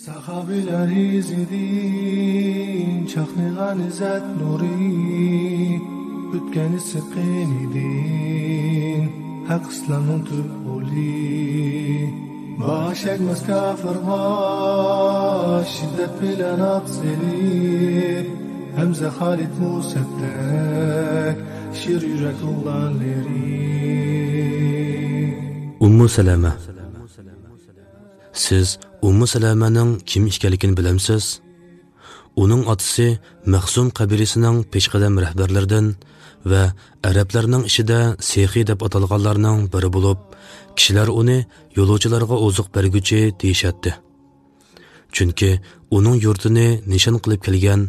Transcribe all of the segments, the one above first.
Sahabiler izledin, çaknigan izzet nuri, bütkeni sıkın idin, hak İslam'ın Türk oli. Baş ekmez kafirga, şiddet bilen atseli, Hemze Halit Musettek, şir yürek oğlanları. Ummu Salama. Siz Ummu Salamaning kim ekanligini bilamsiz? Uning otasi Mahsum qabilasining peshqadam rahbarlaridan va arablarning ichida Sehi deb atalganlarning biri bo'lib, kishilar uni yo'lovchilarga oziq berguchi deyishadi. Chunki uning yurtini nishon qilib kelgan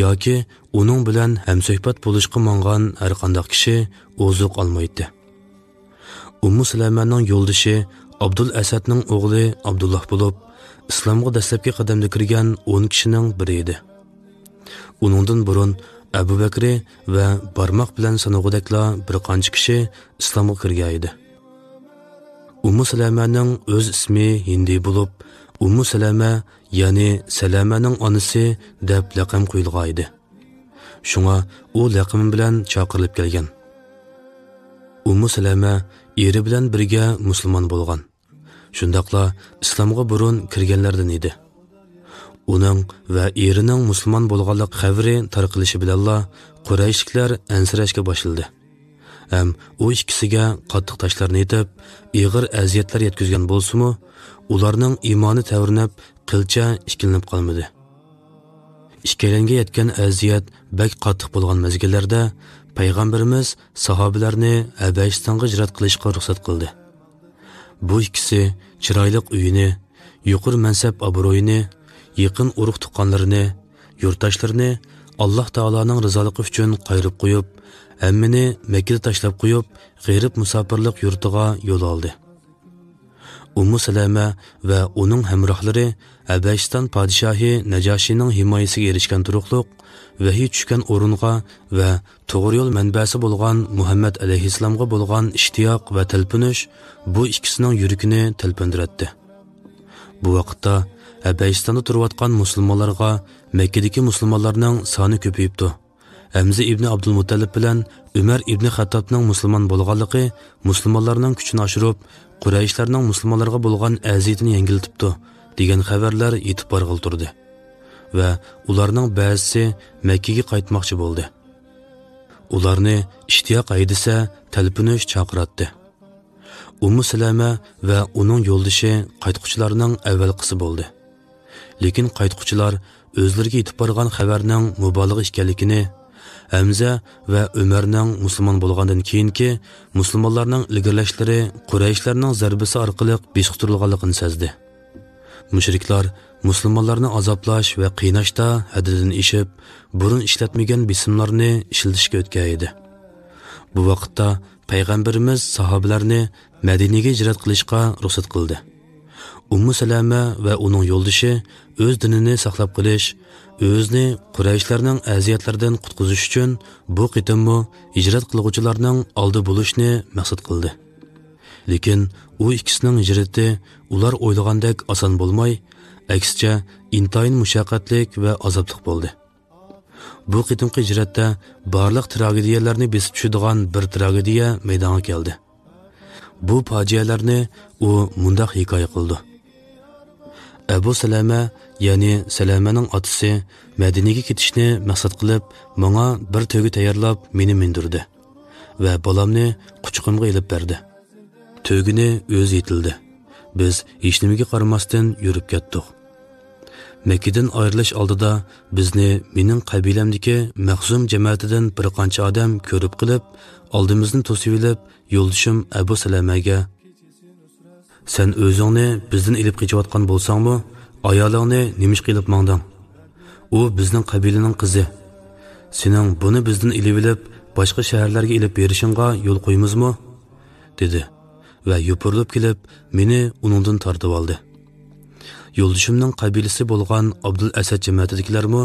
yoki uning bilan hamsuhbat bo'lishga mongan har qanday kishi oziq olmaydi. Ummu Salamaning yo'ldoshi Abdul Asadning o'g'li Abdullah bo'lib, islomga dastlabki qadamda kirgan 10 kishining biri edi. Uningdan burun Abu Bakr va barmoq bilan sanog'idakla bir qancha kishi islomga kirgan edi. Ummu Salamaning o'z ismi Hindi bo'lib, Ummu Salama, ya'ni Salamaning onasi deb laqab qo'yilgan edi. Shunga u laqab bilan chaqirilib kelgan. Ummu Salama eri bilan birga musulmon bo'lgan. Shundaqla islomga burun kirganlardan edi. Uning va erining musulmon bo'lganlik xabari tarqalishi bilan Qurayshliklar ansirashga boshladi. Ham u ikkisiga qattiq tashlarni etib, ig'ir aziyatlar yetkazgan bo'lsa-mu, ularning iymoni tavrinib, qilcha ishkilinib qolmadi. Ishkalanga yetgan aziyat bak qattiq bo'lgan mezgillarda Payg'ambarimiz sahobalarni Habashistonga hijrat qilishga ruxsat qildi. Bu ikkisi chiroyli uyini, yuqori mansab obro'yini, yaqin urug' tuqqanlarini, yurtdoshlarini Alloh taolaning rizoligi uchun qayrib qo'yib, hammani Makkaga tashlab qo'yib, g'arib musofirlik yurtiga yo'l oldi. Ummu Salama va uning hamrohlari Habashiston podshohi Najoshining himoyasiga erishgan turuqliq vahiy tushgan o'ringa va to'g'ri yo'l manbasi bo'lgan Muhammad alayhissalomga bo'lgan ishtiyoq va talpinish bu ikkisining yuragini talpindiratdi. Bu vaqtda Habashistonda turayotgan musulmonlarga Makkadagi musulmonlarning soni ko'payibdi. Hamza ibn Abdul Muttalib bilan Umar ibn Xattobning musulmon bo'lganligi musulmonlarning kuchini oshirib, Qurayshlarning musulmonlarga bo'lgan aziyatini yengiltibdi degan xabarlar yetib borg'il turdi. Va ularning ba'zisi Makkaga qaytmoqchi bo'ldi. Ularni ishtiyoq haydasa talpinish chaqiratdi. Ummu Salama va uning yo'ldoshi qaytquchilarning avvalgisi bo'ldi. Lekin qaytquchilar o'zlariga yetib borgan xabarning mubolag'a ekanligini, Hamza va Umarning musulmon bo'lgandan keyingi musulmonlarning ilgirlashlari Qurayshlarning zarbasi orqali besqutirilganligini sezdi. Mushriklar musulmonlarni azoblash va qiynashda haddidan ishib, burun ishlatmagan bismlarni ishlatishga o'tgan edi. Bu vaqtda Payg'ambarimiz sahobalarni Madinaga hijrat qilishga ruxsat qildi. Ummu Salama va uning yo'ldoshi o'z dinini saqlab qolish, o'zini Qurayshlarning aziyatlaridan qutqizish uchun bu qitimmo hijrat qiluvchilarning oldi bo'lishni maqsad qildi. Lekin u ikkisining hijrati ular o'ylagandek oson bo'lmay, aksicha intayin mushaqqatlik va azobli bo'ldi. Bu qitimqi hijratda barliq tragediyalarni besib tushadigan bir tragediya maydonga keldi. Bu fojialarni u mundaq hikoya qildi. Abu Salama, ya'ni Salamaning otasi Madinaga ketishni maqsad qilib, menga bir to'gi tayyorlab meni mindirdi va bolamni quchqimga ilib berdi. To'gini o'zi yetildi. Biz hech nimaga qaramasdan yurib ketdik. Makkadan ayrilish oldida bizni mening qabilamdagi Mahzum jamoatidan bir qancha odam ko'rib qilib, oldimizni to'sib olib, yo'ldoshim Abu Salamaga: "Sen o'zingni bizdan ilib qochayotgan bo'lsangmi, ayolingni nimish qilib mangding? U bizning qabilaning qizi. Sening buni bizdan ilib olib, boshqa shaharlarga ilib berishingga yo'l qo'ymizmi?" dedi va yupurilib kelib, meni uningdan tortib oldi. Yo'ldoshimning qabilasi bo'lgan Abdul Asad jamoatidagilarmi,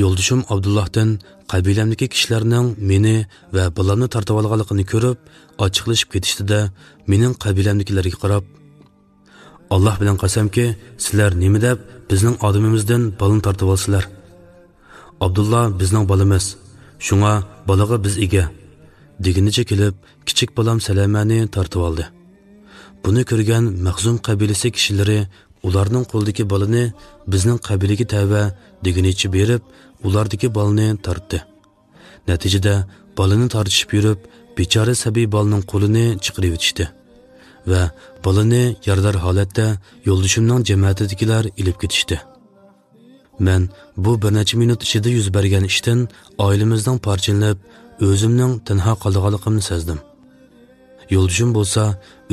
yo'ldoshim Abdullahdan qabilamdagi kishilarning meni va bolamni tortib olganligini ko'rib, ochiqlashib ketishdi-da, mening qabilamdagilarga qarab: Allah bilan qasamki, sizlar nima deb bizning odamimizdan balini tortib olsizlar. Abdullah bizning balamiz. Shunga balaga biz ega. Deginicha kelib, kichik balam Salamani tortib oldi. Buni ko'rgan Maxzum qabilasi kishilari ularning qo'ldagi balini bizning qabilaga tava deginicha berib, ulardagi balni tortdi. Natijada balini tortishib yurib, bechora sabiy balning qo'lini chiqarib o'tishdi va balini yardar holatda yo'ldashimning jamoatidagilar ilib ketishdi. Men bu bir necha minut ichida yuz bergan ishdan oilamizning parchalanib, o'zimning tanho qolganligimni sezdim. Yo'ldashim bo'lsa,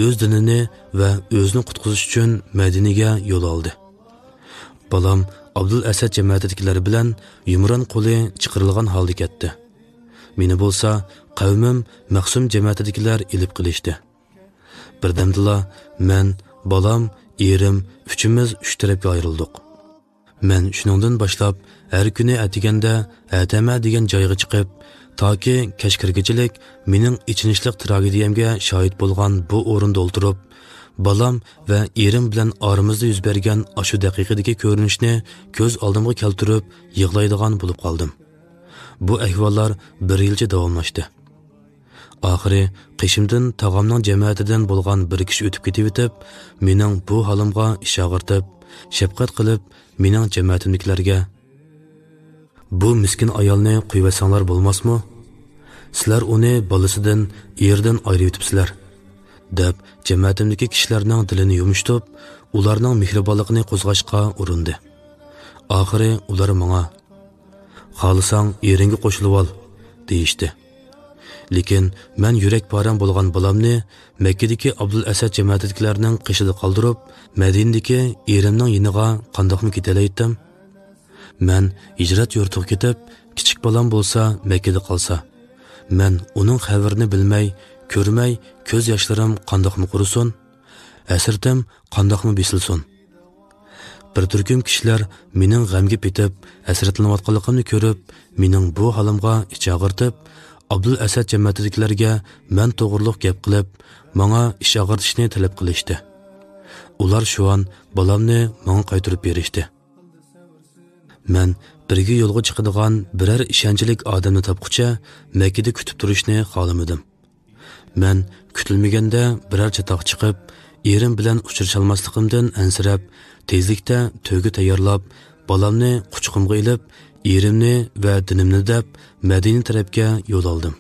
o'z dinini va o'zini qutqizish uchun Madinaga yo'l oldi. Balam Abdul Asad jamoatidagilar bilan yumron qo'li chiqarilgan holda ketdi. Meni bo'lsa, qavmim Maxsum jamoatidagilar ilib qilishdi. Birdamdilla men, balam, erim uchimiz uch tarafga ayrildik. Men shuningdan boshlab har kuni atiganda Atama degan joyga chiqib, toki kashkirgachilik mening ichinishliq tragediyamga shohid bo'lgan bu o'rinda o'ltirib, balam va erim bilan oramizda yuz bergan ashu daqiqadagi ko'rinishni ko'z oldimga keltirib yig'laydigan bo'lib qoldim. Bu ahvollar bir yilcha davomlashdi. Oxiri qishimdan tog'amning jamoatidan bo'lgan bir kishi o'tib ketib, mening bu holimga ish og'irtib, shafqat qilib, mening jamoatimdagilarga bu miskin ayolni qo'yasanglar bo'lmasmi? Sizlar uni bolasidan, erdan ayirib o'tibsizlar, deb jamoatimdagi kishilarning dilini yumshtib, ularning mehribonligini qo'zg'ashga urindi. Oxiri ular menga "Xohlasang eringga qo'shilib ol" deyishdi. Lekin men yurak param bo'lgan bolamni Makkadagi Abdul Asad jamoatidagilarning qishida qoldirib, Madinadagi erimning yiniga qandoqmi ketalaydim? Men hijrat yurtiga ketib, kichik bolam bo'lsa Makkada qolsa, men uning xabarini bilmay, ko'rmay, ko'z yoshlarim qandoqmi qurisin? Asirtim qandoqmi besilsin? Bir turkum kishilar mening g'amga petib, hasratlanayotganligimni ko'rib, mening bu holimga ich og'irtib, Abdul Asad jamoatidagilarga men to'g'riliq gap qilib, menga ish og'irtishni talab qilishdi. Ular shu an bolamni menga qaytarib berishdi. Men birga yo'lga chiqadigan biror ishonchlik odamni topqucha Makkada kutib turishni xohlamadim. Men kutilmaganda biror chatoq chiqib, erim bilan uchrasholmasligimdan ansirab, tezlikda to'yga tayyorlab, bolamni quchqimga ilib, erimni va dinimni deb Madina tarafga yo'l oldim.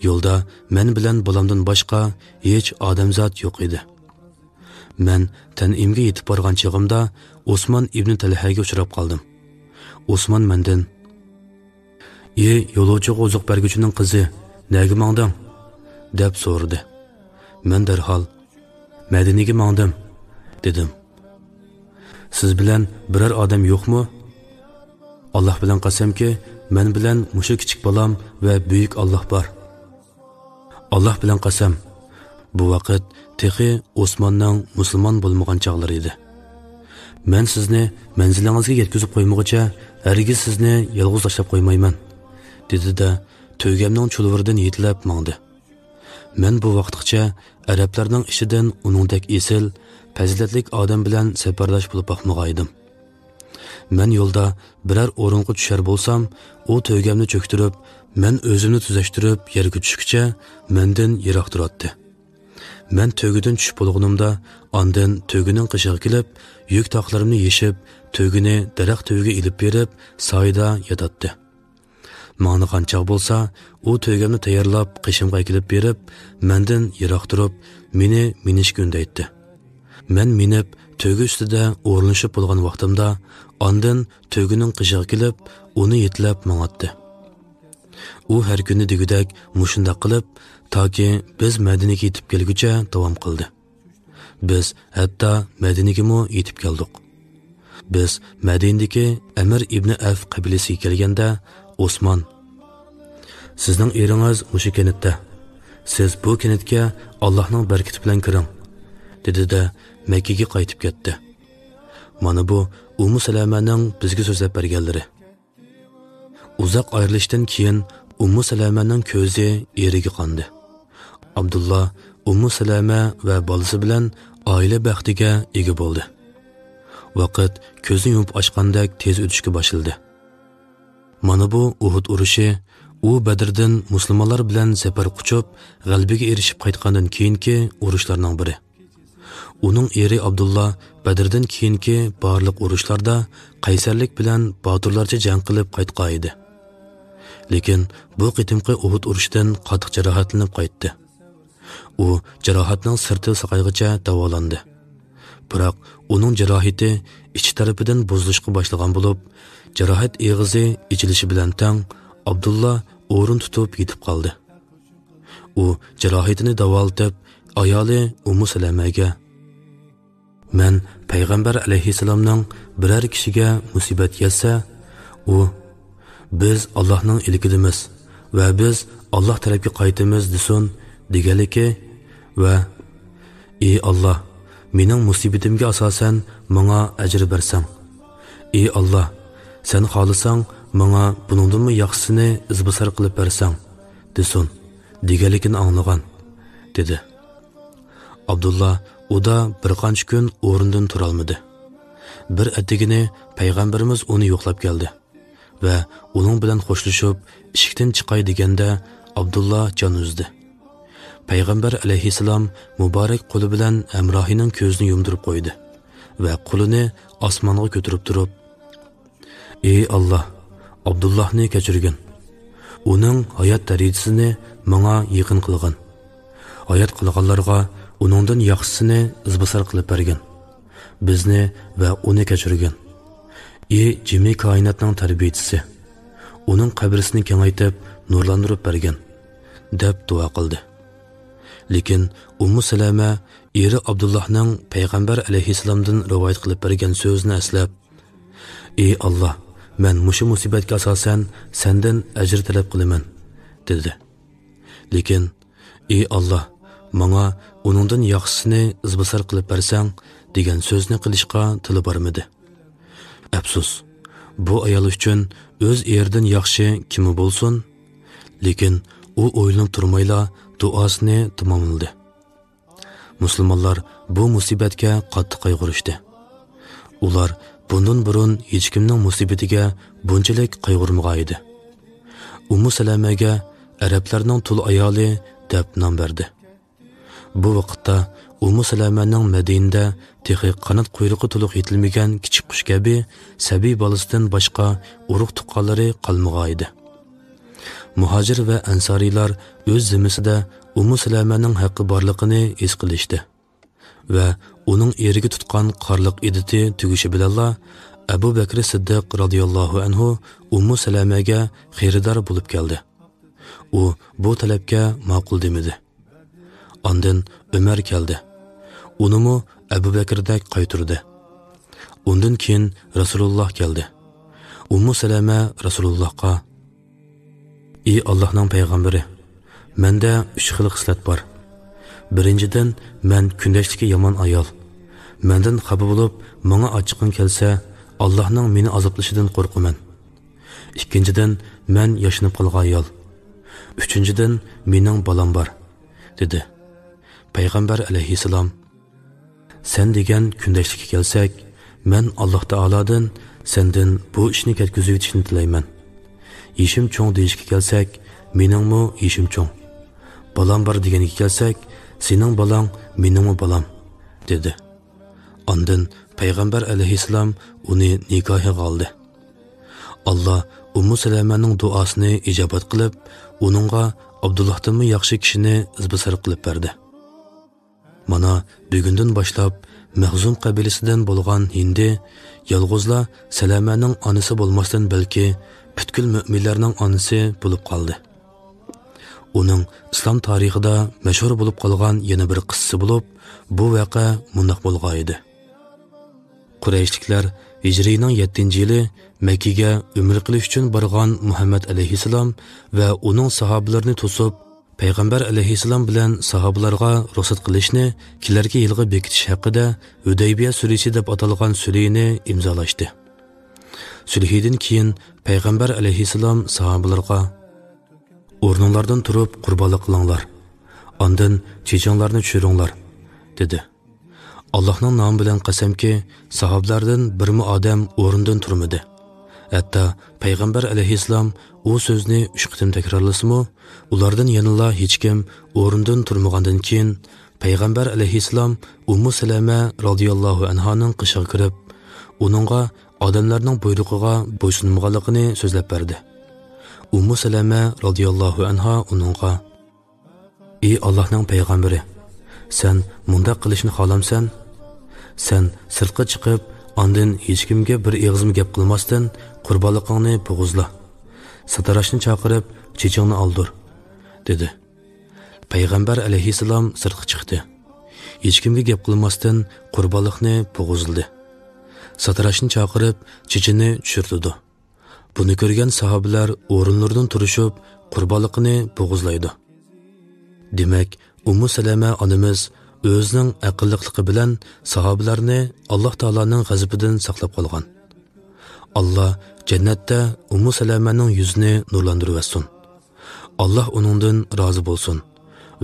Yo'lda men bilan bolamdan boshqa hech odamzod yo'q edi. Men Tanimga yetib borgan chog'imda Osmon ibn Talhaga uchrab qoldim. Osmon mendan: "Ey yo'lovchi qo'ziq berguchining qizi, nega mangding?" deb so'radi. Men darhol "Madinaga mangdim" dedim. "Siz bilan biror odam yo'qmi?" "Alloh bilan qasamki, men bilan mushu kichik bolam va buyuk Alloh bor." "Alloh bilan qasam." Bu vaqt texi Osmonning musulmon bo'lmagan chog'lari edi. "Men sizni manzilingizga yetkazib qo'ymoqcha, hargiz sizni yolg'iz tashlab qo'ymayman", dedi-da to'ygamning chulviridan yetlab mangdi. Men bu vaqtgacha arablarning ishidan uningdek esil, fazilatlik odam bilan safardosh bo'lib boqmagan edim. Men yo'lda biror o'ringa tushar bo'lsam, u to'ygamni cho'ktirib, men o'zimni tuzashtirib yerga tushguncha mendan yiroq turardi. Men to'gidan tushib bo'lganimda, ondan to'gining qishig'i kelib, yuk toqlarimni yeshib, to'gini daraxt to'giga ilib berib, soyda yotadi. Mani qanchaq bo'lsa, u to'gamni tayyorlab, qishimga kelib berib, mendan yiroq turib, meni minishga undaydi. Men minib, to'gi ustida o'rnashib bo'lgan vaqtimda, ondan to'gining qishig'i kelib, uni yetlab mang'atdi. U har kuni degudak mushunda qilib, toki biz Madinaga yetib kelguncha davom qildi. Biz hatto Madinaga mo yetib keldik. Biz Madinadagi Amir ibn Af qabilasiga kelganda, Osmon: "Sizning eringiz mushu kenitda. Siz bu kenitga Allohning barkati bilan kiring", dedi-da Makkaga qaytib ketdi. Mana bu Ummu Salamaning bizga so'zlab berganlari. Uzoq ayrilishdan keyin Ummu Salamaning ko'zi eriga qondi. Abdullah Ummu Salama va bolasi bilan oila baxtiga ega bo'ldi. Vaqt ko'zni yumib ochgandek tez o'tishga boshladi. Mana bu Uhud urushi, u Badrdan musulmonlar bilan zafar quchib, g'alabaga erishib qaytgandan keyingi urushlarning biri. Uning eri Abdullah Badrdan keyingi barliq urushlarda qaysarlik bilan botirlarcha jang qilib qaytgan edi. Lekin bu qitimqi Uhud urushidan qattiq jarohatlanib qaytdi. U jarohatning sirti saqaygacha davolandi. Biroq uning jarohati ichi tarafidan buzilishga boshlagan bo'lib, jarohat eg'izi ichilishi bilan tang Abdullah o'rin tutib yetib qoldi. U jarohatini davolatib, ayoli Ummu Salamaga: "Men payg'ambar alayhisalomning biror kishiga musibat yetsa, u biz Allohning ilkidimiz va biz Alloh tarafga qaytamiz desin deganligi va ey Alloh, mening musibatimga asosan menga ajr bersang. Ey Alloh, sen xohlasang menga buningdan yaxshisini izbosar qilib bersang desin deganligini anglagan" dedi. Abdullah uda bir qancha kun o'rnidan tura olmadi. Bir atigini payg'ambarimiz uni yo'qlab keldi va uning bilan xo'shlashib eshikdan chiqay deganda Abdullah jon uzdi. Payg'ambar alayhisalom muborak qo'li bilan Amrohining ko'zini yumdirib qo'ydi va qo'lini osmonga ko'tarib turib: "Ey Alloh, Abdullahni kechirgin. Uning hayot darajasini menga yaqin qilgan. Hayot qilganlarga uningdan yaxshisini izbosar qilib bergin. Bizni va uni kechirgin. Ey jami koinotning tarbiyachisi, uning qabrisini kengaytib, nurlantirib bergin" deb duo qildi. Lekin Ummu Salama eri Abdullahning payg'ambar alayhisalomdan rivoyat qilib bergan so'zni eslab: "Ey Alloh, men mushu musibatga asosan sendan ajr talab qilaman" dedi. Lekin "Ey Alloh, menga uningdan yaxshisini izbosar qilib bersang" degan so'zni qilishga tili bormadi. Afsus, bu ayol uchun o'z eridan yaxshi kimi bo'lsin, lekin u o'ylanib turmayla duosini tamomladi. Musulmonlar bu musibatga qattiq qayg'urishdi. Ular bundan burun hech kimning musibatiga bunchalik qayg'urmagan edi. Ummu Salamaga arablarning tul ayoli deb nom berdi. Bu vaqtda Ummu Salamaning Madinada texi qanot quyruqi to'liq yetilmagan kichik qush kabi sabiy bolasidan boshqa urug' tuqqanlari qolmagan edi. Muhojir va ansariylar o'z zimmisida Ummu Salamaning haqqi borligini his qilishdi va uning eriga tutgan qorliq iditi tugishi bilanla Abu Bakr Siddiq radhiyallohu anhu Ummu Salamaga xaridor bo'lib keldi. U bu talabga ma'qul demadi. Ondan Umar keldi. Unimi Abu Bakrdek qaytirdi. Undan keyin Rasululloh keldi. Ummu Salama Rasulullohga: "Ey Allohning payg'ambari, menda 3 xil xislat bor. Birinchidan, men kundashligi yomon ayol. Mendan xafa bo'lib, menga ochiqin kelsa, Allohning meni azoblashidan qo'rqaman. Ikkinchidan, men yashinib qolgan ayol. Uchinchidan, mening bolam bor" dedi. Payg'ambar alayhisalom: "Sen degan kundashlikka kelsak, men Alloh taolodan sendan bu ishni ketkizib yetishni tilayman. Yeshim cho'ng deyishga kelsak, meningmi yeshim cho'ng. Bolam bor deganiga kelsak, sening bolang meningmi bolam" dedi. Ondan payg'ambar alayhisalom uni nikohiga oldi. Alloh Ummu Salamaning duosini ijobat qilib, uningga Abdullahdanmi yaxshi kishini izbosar qilib berdi. Mana bugundan boshlab Mahzum qabilasidan bo'lgan Hindi yolg'izla Salamaning onasi bo'lmasdan balki butkul mu'minlarning onasi bo'lib qoldi. Uning islom tarixida mashhur bo'lib qolgan yana bir qissasi bo'lib, bu voqea mundoq bo'lgan edi. Qurayshliklar Hijrining 7-yili Makkaga umr qilish uchun borgan Muhammad alayhisalom va uning sahobalarini to'sib, payg'ambar alayhisalom bilan sahobalarga ruxsat qilishni kelarki yilga bekitish haqida Hudaybiya sulhi deb atalgan sulhni imzolashdi. Sulhidan keyin payg'ambar alayhisalom sahobalarga: "O'rninglardan turib qurbonlik qilinglar. Ondan chechanlarni tushiringlar" dedi. Allohning nomi bilan qasamki, sahobalardan birmi odam o'rnidan turmadi. Hatto payg'ambar alayhissalom u so'zni 3 qitim takrorlasimi, ulardan yanilla hech kim o'rnidan turmagandan keyin payg'ambar alayhissalom Ummu Salama radhiyallohu anhaning qishig'iga kirib, uningga odamlarning buyrug'iga bo'ysunmaganligini so'zlab berdi. Ummu Salama radhiyallohu anha uningga: "Ey Allohning payg'ambari, sen mundaq qilishni xohlamsan? Sen sirtqa chiqib, ondan hech kimga bir og'izm gap qilmasdan qurbonliqingni bo'g'izla. Satarashni chaqirib, chechingni oldir", dedi. Payg'ambar alayhissalom sirtqa chiqdi. Hech kimga gap qilmasdan qurbonliqni bo'g'izladi. Satarashni chaqirib, chechini tushirdi. Buni ko'rgan sahobalar o'rinlaridan turishib, qurbonliqni bo'g'izlaydi. Demak, Ummu Salama onamiz o'zining aqlliqligi bilan sahobalarni Alloh taolaning g'azabidan saqlab qolgan. Alloh jannatda Ummu Salamaning yuzini nurlantirib versin. Alloh uningdan rozi bo'lsin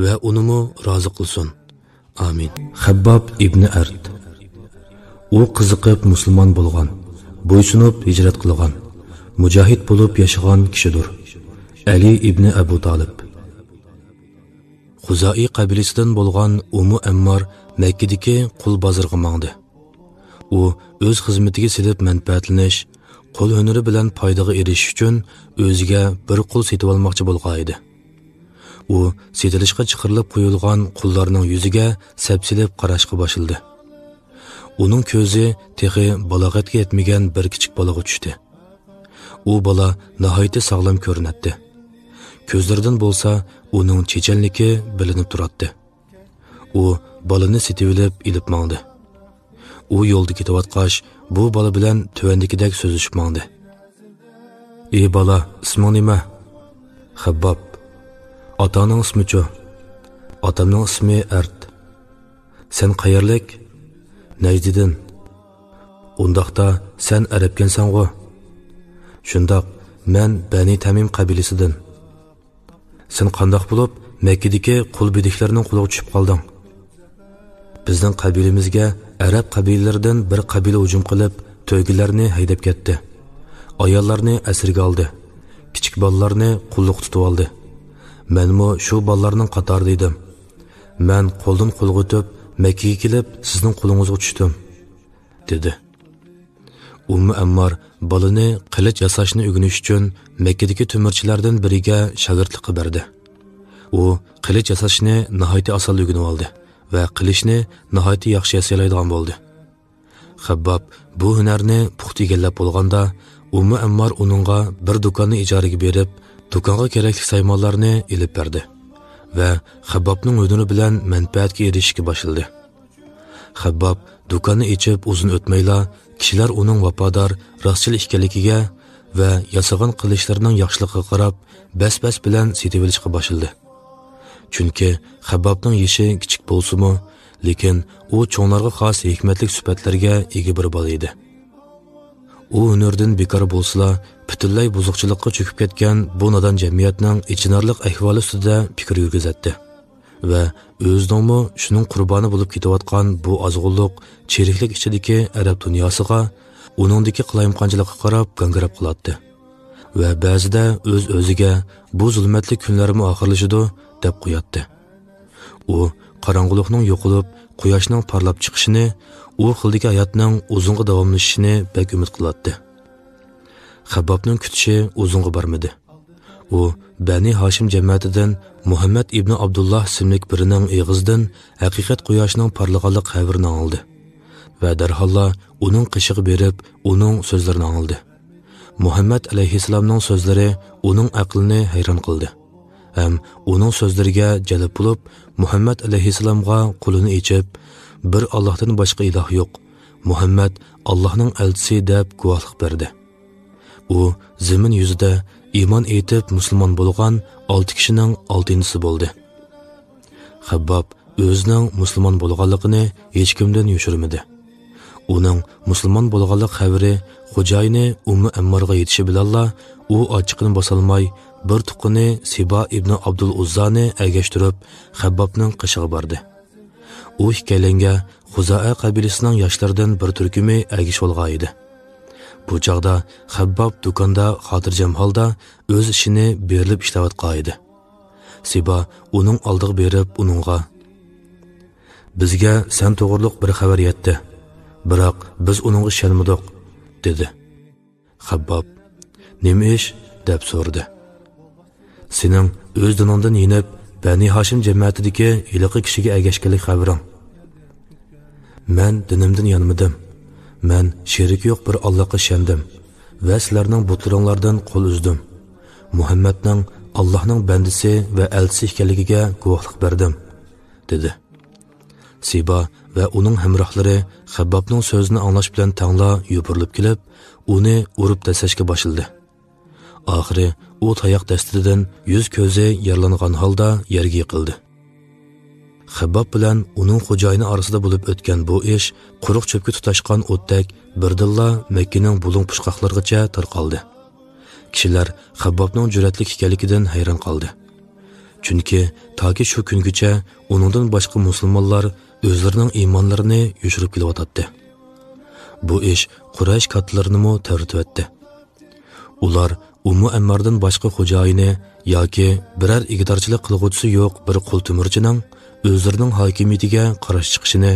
va unimi rozi qilsin. Amin. Xabbob ibn Ard. U qiziqib musulmon bo'lgan, bo'ysunib hijrat qilgan, mujohid bo'lib yashagan kishidir. Ali ibn Abu Talib. Xuzai qabilasidan bo'lgan Ummu Ammar Makkadagi qul bozorga mangdi. U o'z xizmatiga silib manfaatlanish, qo'l hunari bilan foydaga erishish uchun o'ziga bir qul setib olmoqchi bo'lgan edi. U setilishga chiqarilib qo'yilgan qullarning yuziga sapsilib qarashga boshildi. Uning ko'zi texi balog'atga yetmagan bir kichik bolaga tushdi. U bola nihoyatda sog'lom ko'rinadi. Ko'zlaridan bo'lsa, uning chechanligi bilinib turadi. U bolani setilib ilib mangdi. U yo'lda ketayotgach, bu bola bilan tuvandikidek so'zlashib mangdi. "Ey bola, isming nima?" "Xabbob." "Otaning ismi-chi?" "Otamning ismi Ard." "Sen qayerlik?" "Najdidin." "Undaqda sen arabkansan-ku?" "Shundoq, men Bani Tamim qabilasidan." "Sen qandoq bo'lib Makkadagi qul bidiklarning quliga tushib qolding?" "Bizning qabilamizga arab qabilalaridan bir qabila hujum qilib, to'ygilarni haydab ketdi. Ayollarni asirga oldi. Kichik bolalarni qulluq tutib oldi. Menmo shu bolalarning qatorida edim. Men qo'ldan qo'lga o'tib Makkaga kelib, sizning qulingizga tushdim", dedi. Ummu Ammar bolani qilich yasashni o'rganish uchun Makkadagi tumirchilardan biriga shogirdlik berdi. U qilich yasashni nihoyatda oson o'rganib oldi va qilishni nihoyatda yaxshi yasalaydigan bo'ldi. Xabbob bu hunarni puxta egallab bo'lganda, Ummu Ammar uningga bir do'konni ijaraga berib, do'konga kerakli saymonlarni ilib berdi va Xabbobning o'dini bilan manfaatga erishishga boshladi. Xabbob do'konni ichib uzun o'tmayla kishilar uning vafodor, rostchil ekanligiga va yasagan qilishlarining yaxshiligiga qarab, bas-bas bilan setib olishga boshladi. Chunki Xabbobning yeshi kichik bo'lsa-mu, lekin u cho'nglarga xos hikmatli sifatlarga ega bir bola edi. U hunardan bekor bo'lsa, butunlay buzuqchilikqa cho'kib ketgan bu nodon jamiyatning ichinarlik ahvoli ustida fikr yurgizatdi va o'zining shuning qurboni bo'lib ketayotgan bu ozg'unliq, cheriklik ichidagi arab dunyosiga, uningdagi qilayimqonchilikqa qarab gangirab qoladi va ba'zida o'z-o'ziga bu zulmatli kunlarimi oxirlashidi deb qo'yadi. U qorong'ulikning yo'qolib, quyoshning parlab chiqishini, u xildagi hayotning uzunga davomlashishini bek umid qiladi. Xabbobning kutishi uzunga bormadi. U Bani Hashim jamiyatidan Muhammad ibn Abdullah ismli birining eg'izidan haqiqat quyoshning parlaganlik xabarini oldi va darholla uning qishig'i berib, uning so'zlarini oldi. Muhammad alayhissalomning so'zlari uning aqlini hayron qildi. Ham uning so'zlariga jalb bo'lib, Muhammad alayhissalomga qo'lini ichib, bir Allohdan boshqa iloh yo'q, Muhammad Allohning elchisi deb guvohlik berdi. U zamin yuzida iymon etib musulmon bo'lgan 6 kishining 6-inchisi bo'ldi. Xabbob o'zining musulmon bo'lganligini hech kimdan yoshirmadi. Uning musulmon bo'lganlik xabari xo'jayini Ummu Ammarga yetishi bilanla u ochiqini bosolmay bir tuqqini Siba ibn Abdul Uzzani ergashtirib Xabbobning qishig'i bordi. U ikkalanga Xuza'a qabilasining yoshlardan bir turkumi agish olgan edi. Bu chaqda Xabbob do'konda xotirjam holda o'z ishini berilib ishlayotgan edi. Siba uning oldiga berib uningga: "Bizga sen to'g'riliq bir xabar yetdi, biroq biz uningga ishonmadik", dedi. Xabbob: "Nima ish?" deb so'radi. "Sening o'z diningdan yinib, Bani Hashim jamiyatidagi yiliqi kishiga agashganlik xabaring." "Men dinimdan yanmadim. Men sherik yo'q bir Allohga ishondim va sizlarning butlaringlardan qo'l uzdim. Muhammadning Allohning bandisi va elchisi ekanligiga guvohlik berdim", dedi. Siba va uning hamrohlari Xabbobning so'zini anglash bilan tangla yuburilib kelib, uni urib tashlashga boshladi. Oxiri u tayoq dastidan yuz ko'zi yaralangan holda yerga yiqildi. Xabbob bilan uning xo'jayini orasida bo'lib o'tgan bu ish quruq cho'pga tutashgan o'tdak birdilla Makkaning bulung pushqoqlargacha tarqaldi. Kishilar Xabbobning jur'atli ekanligidan hayron qoldi. Chunki toki shu kungacha uningdan boshqa musulmonlar o'zlarining iymonlarini yushirib kelyotdi. Bu ish Quraysh kattalarini mo tartibetdi. Ular Ummu Ammardan boshqa xo'jayini yoki biror igdorchilik qilg'uvchisi yo'q bir qul tumirchining o'zlarining hokimiyatiga qarshi chiqishini,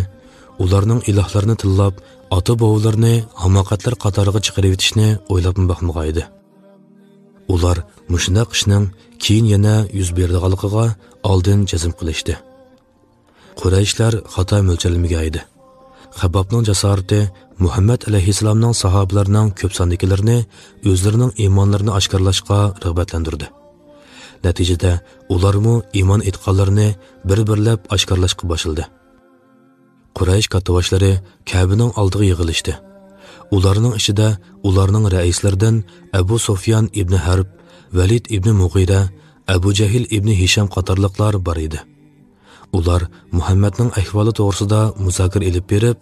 ularning ilohlarini tillab, ota-bovlarini hamoqatlar qatoriga chiqarib etishni o'ylab boqmagan edi. Ular mushundaq ishning keyin yana yuz berdiganligiga oldin jazm qilishdi. Qurayshlar xato mo'ljallanmagan edi. Xabbobning jasorati Muhammad alayhissalomning sahobalarining ko'p sondagilarini o'zlarining iymonlarini oshkorlashga rag'batlantirdi. Natijada ularmu iymon etganlarini bir-birlab oshkorlashga boshladi. Quraysh kattaboshlari Ka'baning oldiga yig'ilishdi. Ularning ichida ularning raislaridan Abu Sufyan ibn Harb, Valid ibn Mughira, Abu Jahil ibn Hisham qatorliqlar bor edi. Ular Muhammadning ahvoli to'g'risida muzokara elib berib,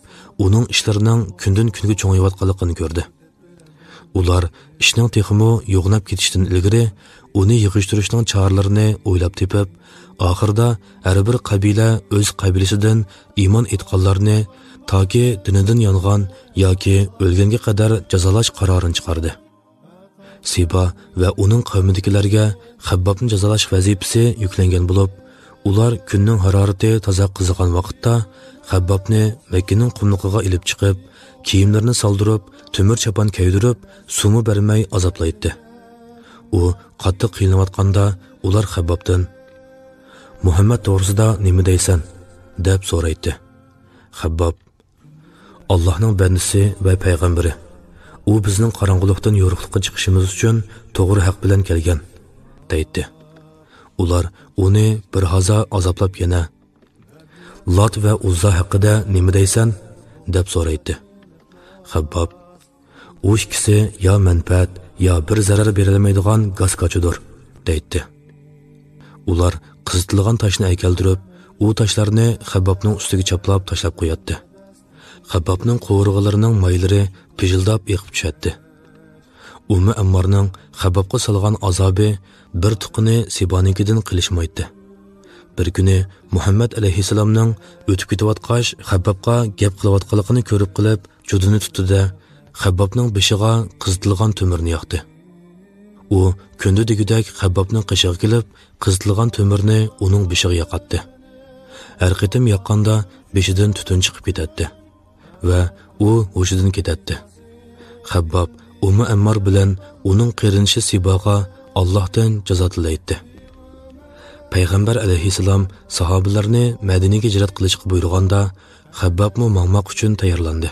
uning ishlarining kundan kunga cho'ngayotganligini ko'rdi. Ular ishning texmo yo'g'nab ketishdan ilgari uni yig'ishtirishning choralarini o'ylab tepib, oxirida har bir qabila o'z qabilasidan iymon etganlarni toki dinidan yongan yoki o'lganga qadar jazolash qarorini chiqardi. Siba va uning qavmidagilarga Xabbobni jazolash vazifasi yuklangan bo'lib, ular kunning harorati toza qizigan vaqtda Xabbobni Makkaning qumliqiga ilib chiqib, kiyimlarini soldirib, temir chapan kiydirib, suvmi bermay azoblaydi. U qattiq qiynalotganda ular Xabbobdan: "Muhammad to'g'risida nima deysan?" deb so'raydi. Xabbob: "Allohning bandisi va payg'ambari. U bizning qorong'ulikdan yorug'likka chiqishimiz uchun to'g'ri haq bilan kelgan", deydi. Ular uni bir hazo azoblab yana: "Lot va Uzza haqida nima deysan?" deb so'raydi. Xabbob: "U ikkisi yo manfaat, yo bir zarar berilmaydigan gaskachidir", deydi. Ular qizitilgan toshni aykaltirib, u toshlarni Xabbobning ustiga chaplab tashlab qo'yadi. Xabbobning qo'rg'ilarining maylari pijildab eqib tushadi. Ummu Ammarning Xabbobga solgan azobi bir tuqini Sibonikidan qilishmaydi. Bir kuni Muhammad alayhissalomning o'tib ketayotgach Xabbobga gap qilayotganligini ko'rib qilib, judini tutdi-da, Xabbobning beshiga qizitilgan to'mirni yoqdi. U kunda degudek Xabbobning qishig'iga kelib, qizitilgan to'mirni uning beshiga yoqatdi. Har qitim yoqqanda beshidan tutun chiqib ketadi va u hushidan ketadi. Xabbob Ummu Ammar bilan uning qarinishi Siboga Allohdan jazo tilaydi. Payg'ambar alayhissalom sahobalarni Madinaga hijrat qilishga buyurganda, Xabbobmi mangmoq uchun tayyorlandi.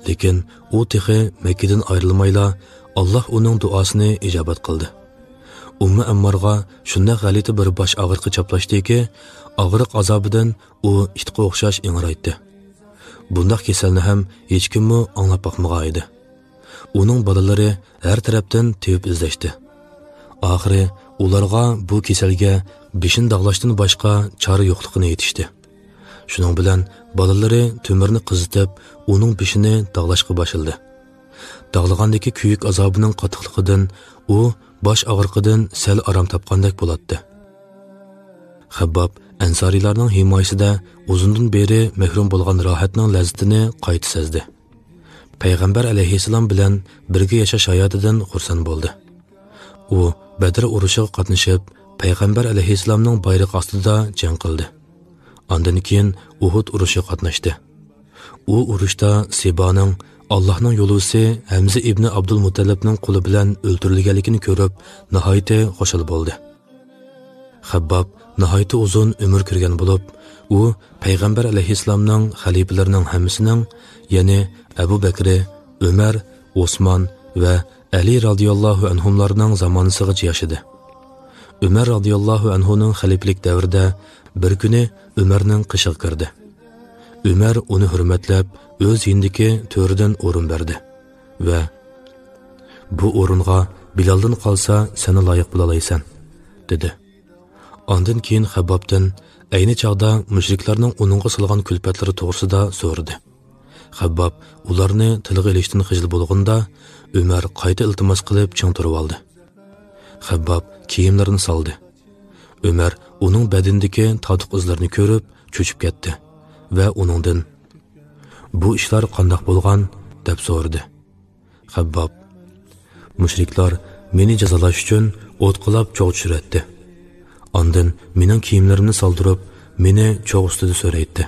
Lekin u texi Makkadan ayrilmayla Alloh uning duosini ijobat qildi. Ummu Ammarga shunday g'alati bir bosh og'riqi chaplashdiki, og'riq azobidan u itga o'xshash ingraydi. Bundaq kasalni ham hech kimmi anglab boqmagan edi. Uning bolalari har tarafdan tevib izlashdi. Oxiri ularga bu kasalga beshin dog'lashdan boshqa chora yo'qligini aytishdi. Shuning bilan bolalari to'mirni qizitib, uning beshini dog'lashga boshladi. Dog'lagandagi kuyuk azobining qattiqligidan u bosh og'riqidan sal arom topgandek bo'ladi. Xabbob Ansariylarning himoyasida uzundan beri mahrum bo'lgan rohatning lazzatini qayta sezdi. Payg'ambar alayhissalom bilan birga yashash hayotidan xursand bo'ldi. U Badr urushiga qatnashib, Payg'ambar alayhissalomning bayrog'i ostida jang qildi. Ondan keyin Uhud urushiga qatnashdi. U urushda Siboning Allohning yo'luvchisi Hamza ibn Abdul Muttalibning qo'li bilan o'ldirilganligini ko'rib, nihoyatda xushal bo'ldi. Xabbob nihoyatda uzun umr ko'rgan bo'lib, u Payg'ambar alayhissalomning xalifalarining hammasining, ya'ni Abu Bakr, Umar, Osmon va Ali radhiyallohu anhumlarning zamonasiga yashadi. Umar radhiyallohu anhuning xalifalik davrida bir kuni Umarning qishig'i kirdi. Umar uni hurmatlab, o'z yindiki to'ridan o'rin berdi va bu o'ringa Bilaldan qolsa seni loyiq bo'lalaysan, dedi. Ondan keyin Xabbobdan ayni chog'da mushriklarning uningga solgan kulfatlari to'g'risida so'radi. Xabbob ularni tilga ilishdan xijil bo'lganda, Umar qayta iltimos qilib ching turib oldi. Xabbob kiyimlarini soldi. Umar uning badindagi totiq izlarini ko'rib cho'chib ketdi va uningdan "Bu ishlar qandoq bo'lgan?" deb so'radi. Xabbob: "Mushriklar meni jazolash uchun o'tqilab cho'g' tushirdi. Ondan mening kiyimlarimni soldirib, meni cho'g' ustida so'raydi.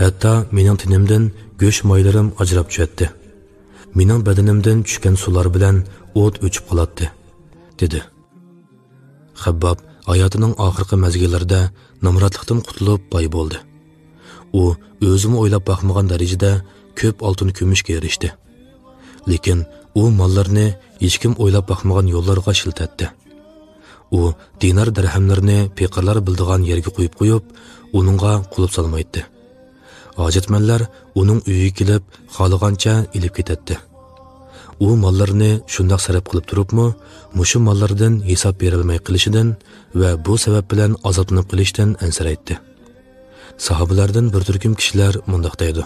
Hatto mening tinimdan go'sht moylarim ajrab tushadi. Mening badanimdan tushgan sular bilan o't o'chib qoladi", dedi. Xabbob hayotining oxirgi mazgillarida nomrodlikdan qutulib boy bo'ldi. U o'zini o'ylab baxmagan darajada ko'p oltin kumushga erishdi. Lekin u mollarni hech kim o'ylab baxmagan yo'llarga shiltatdi. U dinar dirhamlarni peqirlar bildigan yerga qo'yib, uningga qulib solmaydi. Hojatmanlar uning uyiga kelib, xohlagancha ilib ketadi. U mollarni shundoq sarf qilib turibmi, mushu mollardan hisob berilmay qilishidan va bu sabab bilan azoblanib qilishdan ansiraydi. Sahobalardan bir turkum kishilar mundaq deydi: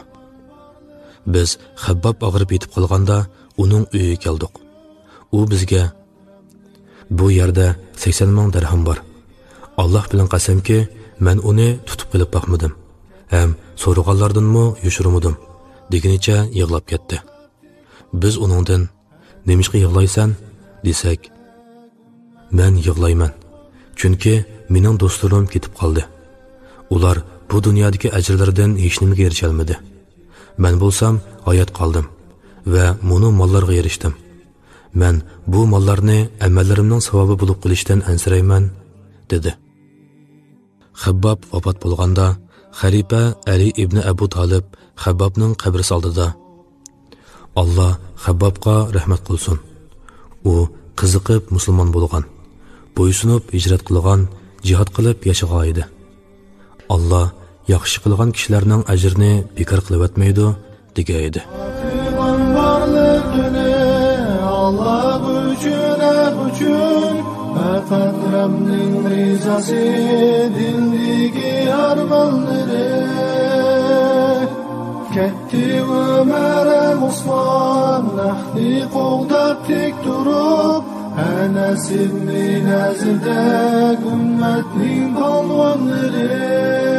"Biz Xabbob og'rib yetib qolganda uning uyiga keldik. U bizga: bu yerda 80 ming dirham bor. Alloh bilan qasamki, men uni tutib qilib baxmadim. Ham so'rag'anlardanmi yushirmadim", degunicha yig'lab ketdi. Biz uningdan "Nemishqa yig'laysan?" desak, "Men yig'layman. Chunki mening do'stlarim ketib qoldi. Ular bu dunyodagi ajrlardan hech nimaga erisha olmadi. Men bo'lsam hayot qoldim va mo'nu mollarga erishdim. Men bu mollarni amallarimning savobi bo'lib qilishdan ansirayman", dedi. Xabbob vafot bo'lganda, xalifa Ali ibn Abu Talib Xabbobning qabrisi oldida: "Alloh Xabbobga rahmat qilsin. U qiziqib musulmon bo'lgan, bo'ysunib hijrat qilgan, jihad qilib yashagan edi. Alloh yaxshi qilgan kishilarning ajrini bekor qilib o'tmaydi", degan edi. Allah uchun faqat Rabbning rizasi dildagi armonlari. Ketdi Umar Osmon nahdi qo'g'dab tek turib, Anas ibn Nazirda ummatning polvonlari.